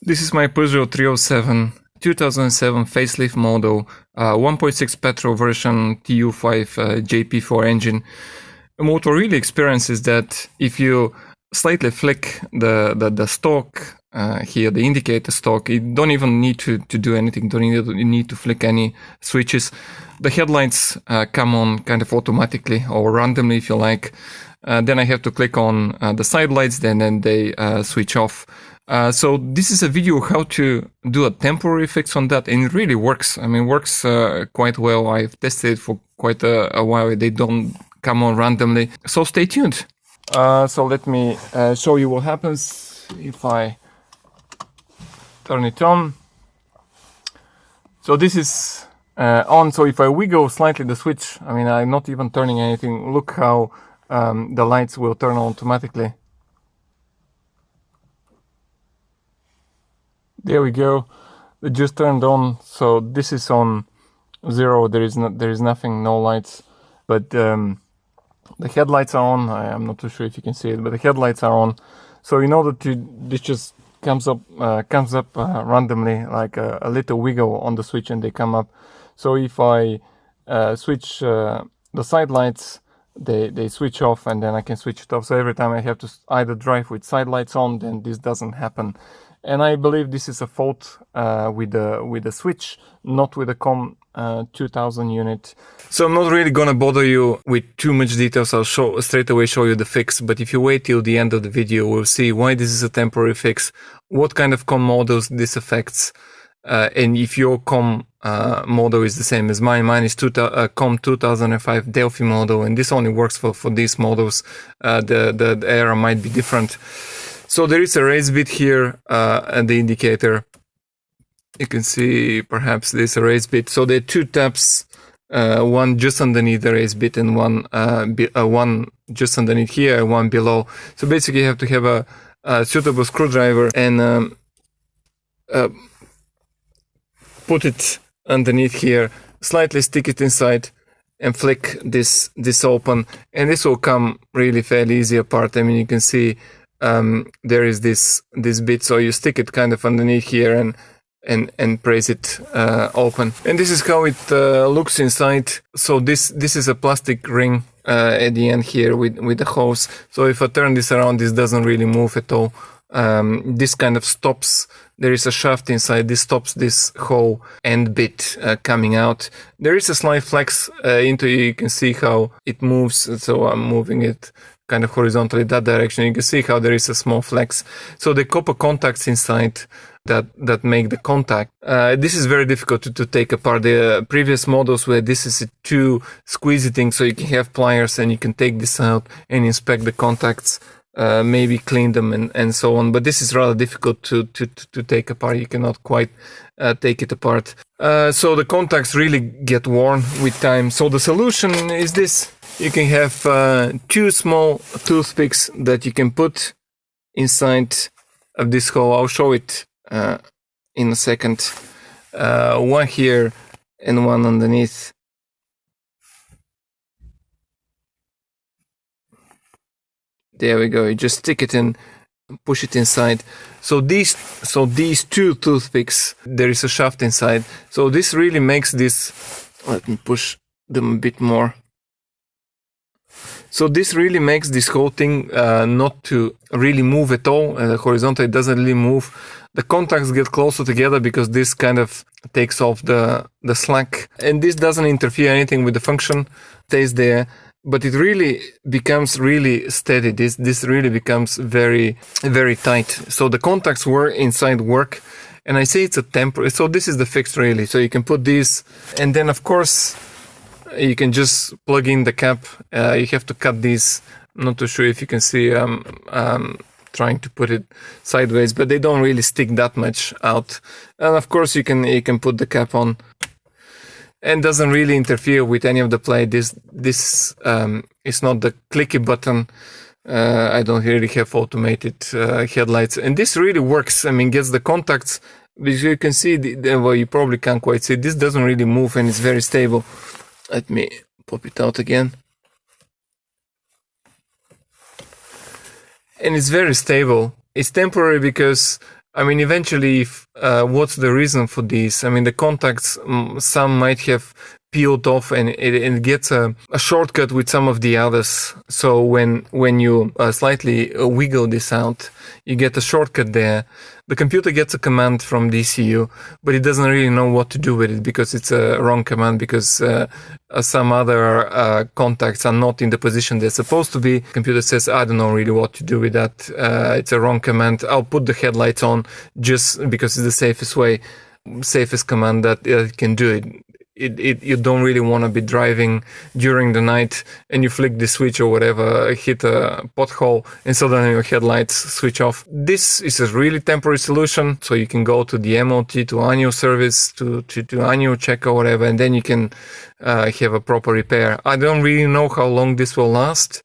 This is my Peugeot 307 2007 facelift model, 1.6 petrol version TU5 JP4 engine. And what we really experience is that if you slightly flick the stalk here, the indicator stalk, you don't even need to do anything, don't need to flick any switches. The headlights come on kind of automatically or randomly if you like. Then I have to click on the side lights, then they switch off. So this is a video how to do a temporary fix on that, and it really works. I mean, works quite well. I've tested it for quite a while. They don't come on randomly. So stay tuned. So let me show you what happens if I turn it on. So this is on. So if I wiggle slightly the switch, I mean, I'm not even turning anything. Look how the lights will turn on automatically. There we go. It just turned on. So this is on 0. There is nothing, no lights. But the headlights are on. I'm not too sure if you can see it, but the headlights are on. So you know that this just comes up randomly, like a little wiggle on the switch, and they come up. So if I switch the side lights, they switch off, and then I can switch it off. So every time I have to either drive with side lights on, then this doesn't happen. And I believe this is a fault with the switch, not with the COM2000 unit. So I'm not really gonna bother you with too much details. I'll straight away show you the fix. But if you wait till the end of the video, we'll see why this is a temporary fix, what kind of COM models this affects, and if your COM model is the same as mine. Mine is COM2005 Delphi model, and this only works for these models. The error might be different. So there is a raise bit here at the indicator. You can see perhaps there's a raise bit. So there are two taps, one just underneath the raise bit and one just underneath here and one below. So basically you have to have a suitable screwdriver and put it underneath here, slightly stick it inside and flick this open, and this will come really fairly easy apart. I mean, you can see there is this bit, so you stick it kind of underneath here and press it open, and this is how it looks inside. So this is a plastic ring at the end here with the hose. So if I turn this around, this doesn't really move at all. This kind of stops. There is a shaft inside. This stops this whole end bit coming out. There is a slight flex into it. You can see how it moves. So I'm moving it kind of horizontally that direction. You can see how there is a small flex. So the copper contacts inside that make the contact. This is very difficult to take apart. The previous models where this is a too squeezy thing, so you can have pliers and you can take this out and inspect the contacts, maybe clean them and so on. But this is rather difficult to take apart. You cannot quite take it apart. So the contacts really get worn with time. So the solution is this. You can have two small toothpicks that you can put inside of this hole. I'll show it in a second. One here and one underneath. There we go. You just stick it in, push it inside. So these two toothpicks, there is a shaft inside. So this really makes this. Let me push them a bit more. So this really makes this whole thing not to really move at all. Horizontally, it doesn't really move. The contacts get closer together because this kind of takes off the slack, and this doesn't interfere anything with the function. Stays there. But it really becomes really steady. This really becomes very, very tight. So the contacts inside work, and I say it's a temporary. So this is the fix really. So you can put these, and then of course you can just plug in the cap. You have to cut these. I'm not too sure if you can see. Trying to put it sideways, but they don't really stick that much out. And of course you can put the cap on. And doesn't really interfere with any of the play. This is not the clicky button. I don't really have automated headlights, and this really works. I mean, gets the contacts. As you can see, well, you probably can't quite see. This doesn't really move, and it's very stable. Let me pop it out again. And it's very stable. It's temporary because I mean, eventually, what's the reason for this? I mean, the contacts, some might have peeled off, and it gets a shortcut with some of the others. So when you slightly wiggle this out, you get a shortcut there. The computer gets a command from the ECU, but it doesn't really know what to do with it because it's a wrong command, because some other contacts are not in the position they're supposed to be. The computer says, I don't know really what to do with that. It's a wrong command. I'll put the headlights on just because it's the safest way, safest command that it can do it. You don't really want to be driving during the night and you flick the switch or whatever, hit a pothole, and suddenly your headlights switch off. This is a really temporary solution, so you can go to the MOT, to annual service, to annual check or whatever, and then you can have a proper repair. I don't really know how long this will last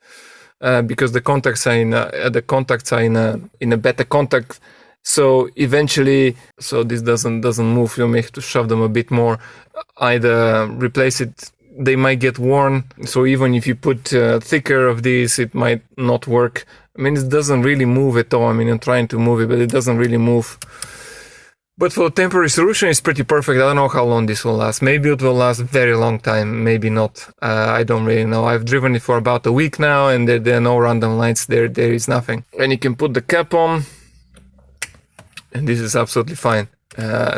because the contacts are in a better contact. So eventually, so this doesn't move. You may have to shove them a bit more, either replace it. They might get worn. So even if you put thicker of these, it might not work. I mean, it doesn't really move at all. I mean, I'm trying to move it, but it doesn't really move. But for a temporary solution, it's pretty perfect. I don't know how long this will last. Maybe it will last a very long time. Maybe not. I don't really know. I've driven it for about a week now, and there are no random lights. There is nothing. And you can put the cap on. And this is absolutely fine.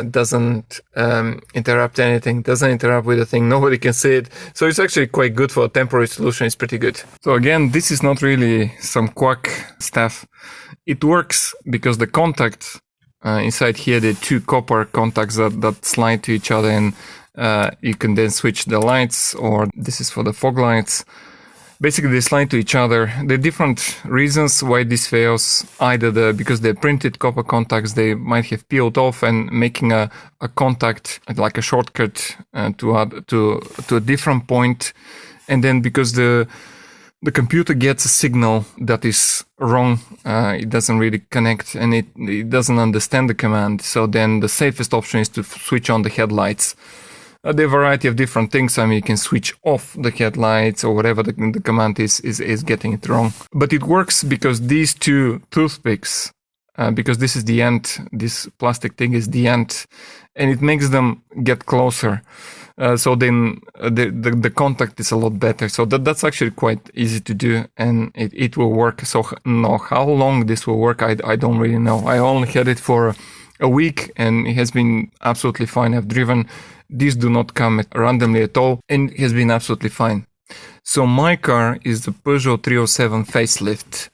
Doesn't interrupt anything, doesn't interrupt with the thing, nobody can see it. So it's actually quite good for a temporary solution, it's pretty good. So again, this is not really some quack stuff. It works because the contacts inside here, the two copper contacts that slide to each other, and you can then switch the lights, or this is for the fog lights. Basically, they slide to each other. There are different reasons why this fails. Either because they're printed copper contacts, they might have peeled off and making a contact, like a shortcut to a different point. And then because the computer gets a signal that is wrong, it doesn't really connect, and it doesn't understand the command. So then the safest option is to switch on the headlights. There are a variety of different things. I mean, you can switch off the headlights or whatever the command is getting it wrong. But it works because these two toothpicks, because this is the end, this plastic thing is the end, and it makes them get closer. So then the contact is a lot better. So that's actually quite easy to do, and it will work. So now how long this will work, I don't really know. I only had it for a week, and it has been absolutely fine. I've driven. These do not come randomly at all, and it has been absolutely fine. So my car is the Peugeot 307 facelift.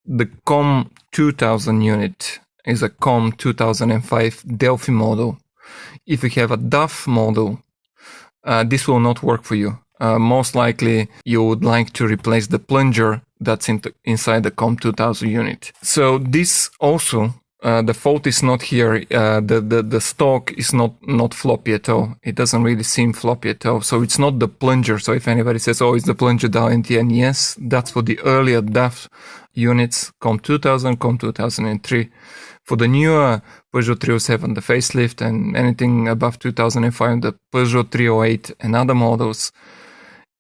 The COM2000 unit is a COM2005 Delphi model. If you have a DAF model, this will not work for you. Most likely, you would like to replace the plunger that's inside the COM2000 unit. So this also, the fault is not here. The stalk is not floppy at all. It doesn't really seem floppy at all. So it's not the plunger. So if anybody says, oh, it's the plunger down in the end, yes, that's for the earlier DAF units, COM2000, COM2003. For the newer Peugeot 307, the facelift, and anything above 2005, the Peugeot 308 and other models,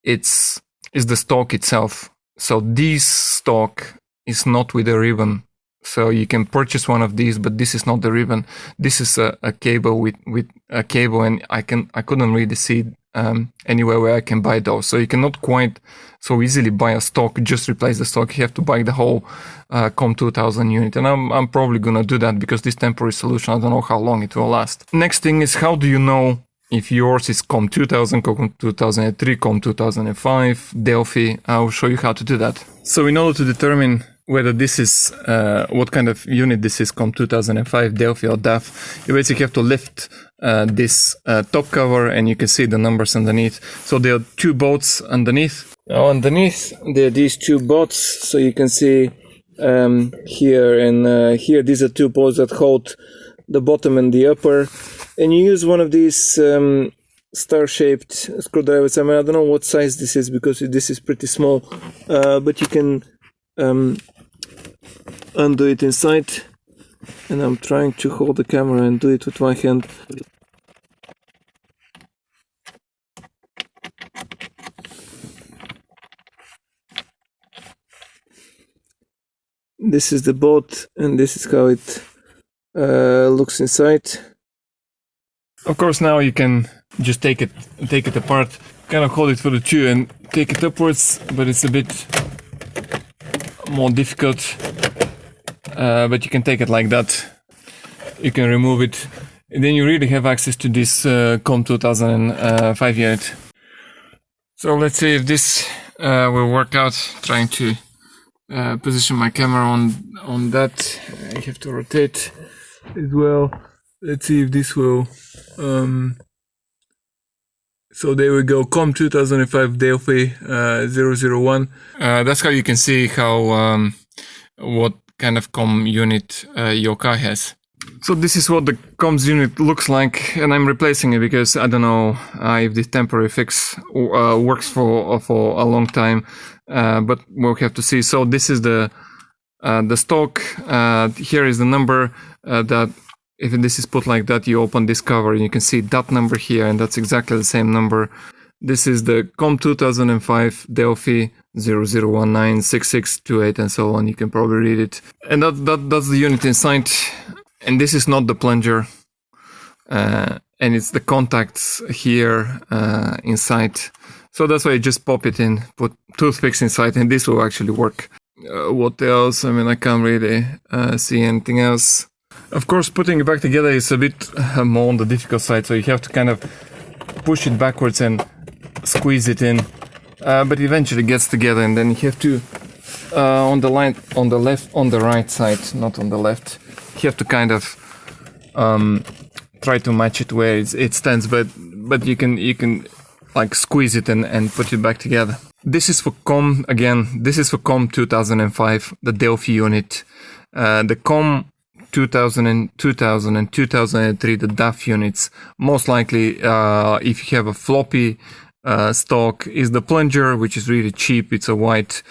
it's the stalk itself. So this stalk is not with a ribbon. So you can purchase one of these, but this is not the ribbon. This is a cable with a cable, and I couldn't really see anywhere where I can buy those. So you cannot quite so easily buy a stock, just replace the stock. You have to buy the whole COM2000 unit, and I'm probably gonna do that because this temporary solution, I don't know how long it will last. Next thing is, how do you know if yours is COM2000, COM2003, COM2005, Delphi? I'll show you how to do that. So in order to determine whether this is, what kind of unit this is, COM2005, Delphi or DAF, you basically have to lift this top cover, and you can see the numbers underneath. So there are two bolts underneath. Now underneath there are these two bolts, so you can see here and here, these are two bolts that hold the bottom and the upper. And you use one of these star-shaped screwdrivers. I mean, I don't know what size this is because this is pretty small, but you can undo it inside, and I'm trying to hold the camera and do it with one hand. This is the bolt, and this is how it looks inside. Of course, now you can just take it apart, kind of hold it for the two and take it upwards, but it's a bit more difficult. But you can take it like that. You can remove it, and then you really have access to this COM2005 unit. So let's see if this will work out. Trying to position my camera on that. I have to rotate as well. Let's see if this will. So there we go, COM2005 Delphi 001. That's how you can see how what kind of COM unit your car has. So this is what the COMs unit looks like, and I'm replacing it because I don't know if this temporary fix works for a long time, but we'll have to see. So this is the Stalk. Here is the number that if this is put like that, you open this cover and you can see that number here, and that's exactly the same number. This is the COM2005 Delphi 00196628 and so on. You can probably read it. And that's the unit inside. And this is not the plunger. And it's the contacts here inside. So that's why you just pop it in, put toothpicks inside, and this will actually work. What else? I mean, I can't really see anything else. Of course, putting it back together is a bit more on the difficult side, so you have to kind of push it backwards and squeeze it in. But eventually it gets together, and then you have to, on the right side, not on the left, you have to kind of try to match it where it stands, but you can like squeeze it and put it back together. This is for COM, again, this is for COM2005, the Delphi unit. The COM 2000, 2000 and 2003, the DAF units, most likely if you have a floppy stock, is the plunger, which is really cheap. It's a white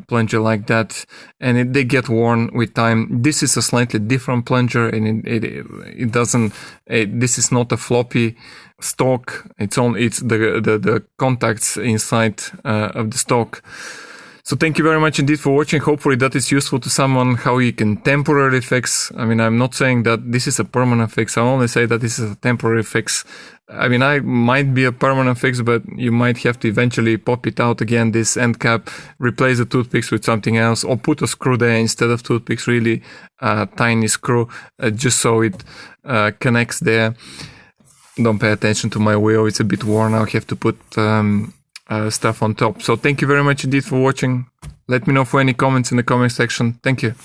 plunger like that, and they get worn with time. This is a slightly different plunger, and it doesn't. This is not a floppy stock. It's the contacts inside of the stock. So thank you very much indeed for watching. Hopefully that is useful to someone, how you can temporarily fix. I mean, I'm not saying that this is a permanent fix. I only say that this is a temporary fix. I mean, I might be a permanent fix, but you might have to eventually pop it out again, this end cap, replace the toothpicks with something else, or put a screw there instead of toothpicks, really tiny screw, just so it connects there. Don't pay attention to my wheel. It's a bit worn. I'll have to put stuff on top. So thank you very much indeed for watching. Let me know for any comments in the comment section. Thank you.